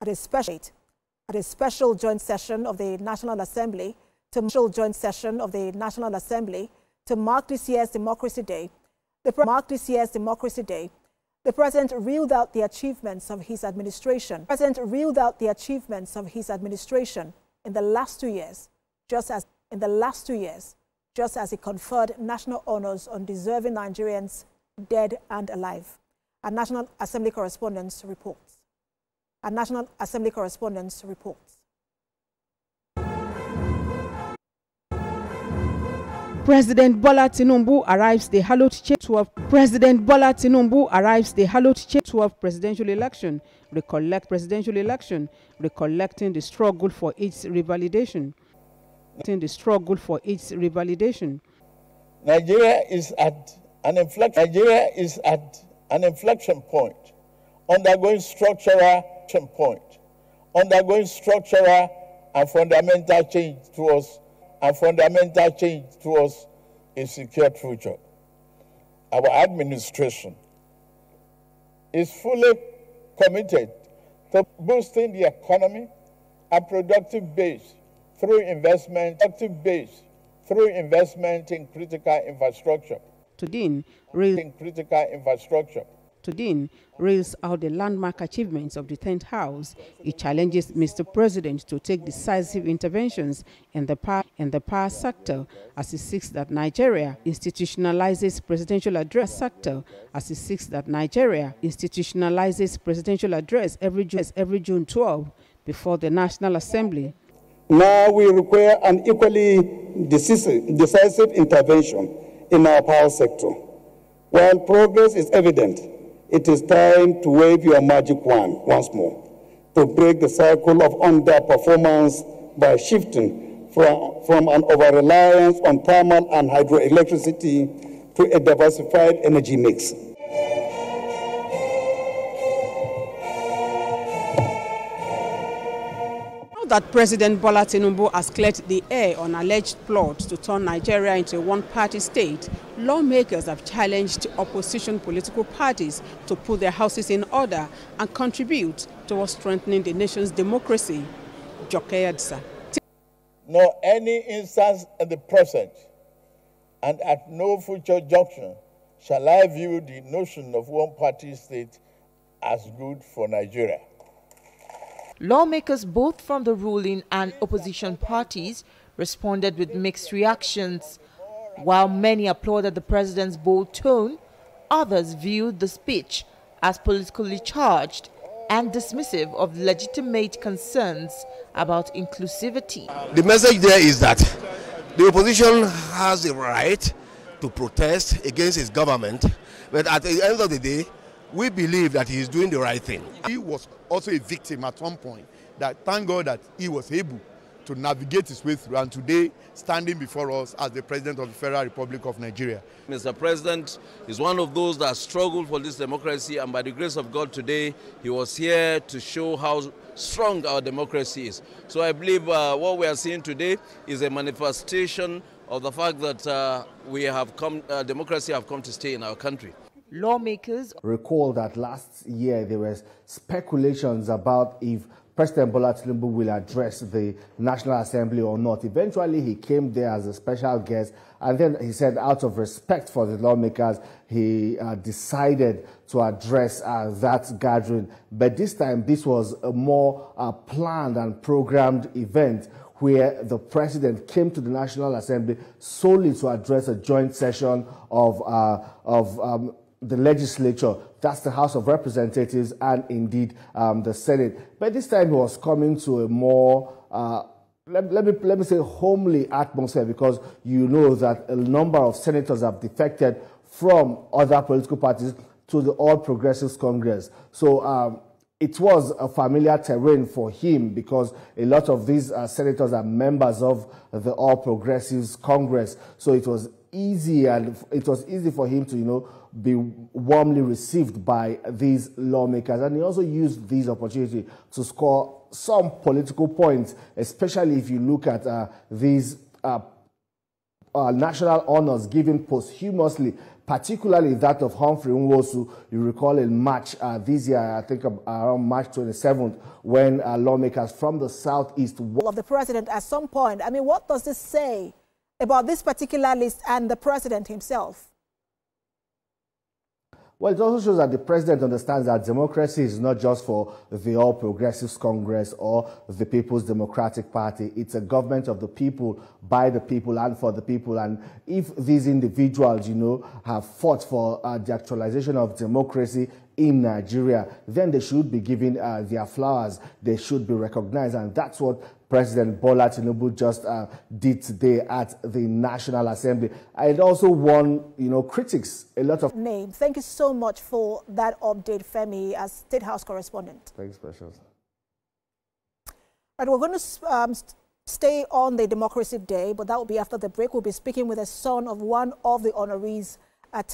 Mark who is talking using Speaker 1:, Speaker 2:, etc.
Speaker 1: at a special joint session of the National Assembly to mark this year's Democracy Day. The President reeled out the achievements of his administration. In the last 2 years, just as he conferred national honors on deserving Nigerians, dead and alive. Our National Assembly correspondent reports.
Speaker 2: President Bola Tinubu arrives the hallowed 12th presidential election, recollecting the struggle for its revalidation.
Speaker 3: Nigeria is at an inflection point, undergoing structural and fundamental change towards a secure future. Our administration is fully committed to boosting the economy and productive base through investment in critical infrastructure.
Speaker 2: Today reels out the landmark achievements of the 10th House. It challenges Mr. President to take decisive interventions in the power sector as he seeks that Nigeria institutionalizes presidential address every June 12 before the National Assembly.
Speaker 4: Now we require an equally decisive intervention in our power sector. While progress is evident, it is time to wave your magic wand once more to break the cycle of underperformance by shifting from an over-reliance on thermal and hydroelectricity to a diversified energy mix.
Speaker 2: That President Bola Tinubu has cleared the air on alleged plots to turn Nigeria into a one-party state, lawmakers have challenged opposition political parties to put their houses in order and contribute towards strengthening the nation's democracy.
Speaker 3: Nor any instance in the present, and at no future junction, shall I view the notion of one-party state as good for Nigeria.
Speaker 5: Lawmakers both from the ruling and opposition parties responded with mixed reactions. While many applauded the president's bold tone, others viewed the speech as politically charged and dismissive of legitimate concerns about inclusivity.
Speaker 6: The message there is that the opposition has the right to protest against its government, but at the end of the day, we believe that he is doing the right thing.
Speaker 7: He was also a victim at one point. Thank God that he was able to navigate his way through, and today standing before us as the President of the Federal Republic of Nigeria.
Speaker 8: Mr. President is one of those that struggled for this democracy, and by the grace of God today, he was here to show how strong our democracy is. So I believe what we are seeing today is a manifestation of the fact that democracy have come to stay in our country.
Speaker 5: Lawmakers
Speaker 9: recall that last year there were speculations about if President Bola Tinubu will address the National Assembly or not. Eventually, he came there as a special guest, and then he said, out of respect for the lawmakers, he decided to address that gathering. But this time, this was a more planned and programmed event where the president came to the National Assembly solely to address a joint session of the legislature, that's the House of Representatives, and indeed the Senate. But this time he was coming to a more, let me say, homely atmosphere, because you know that a number of senators have defected from other political parties to the All Progressives Congress. So it was a familiar terrain for him, because a lot of these senators are members of the All Progressives Congress. So it was easy, and it was easy for him to, be warmly received by these lawmakers. And he also used this opportunity to score some political points, especially if you look at these national honors given posthumously, particularly that of Humphrey Nwosu. You recall in March this year, I think around March 27th, when lawmakers from the southeast
Speaker 1: of the president at some point. I mean, what does this say about this particular list and the president himself?
Speaker 9: Well, it also shows that the president understands that democracy is not just for the All Progressives Congress or the People's Democratic Party. It's a government of the people, by the people, and for the people. And if these individuals, have fought for the actualization of democracy in Nigeria, then they should be given their flowers. They should be recognized. And that's what President Bola Tinubu just did today at the National Assembly. It also won, critics a lot of
Speaker 1: names. Thank you so much for that update, Femi, as State House correspondent.
Speaker 9: Thanks, Precious.
Speaker 1: Right, we're going to stay on the Democracy Day, but that will be after the break. We'll be speaking with the son of one of the honorees at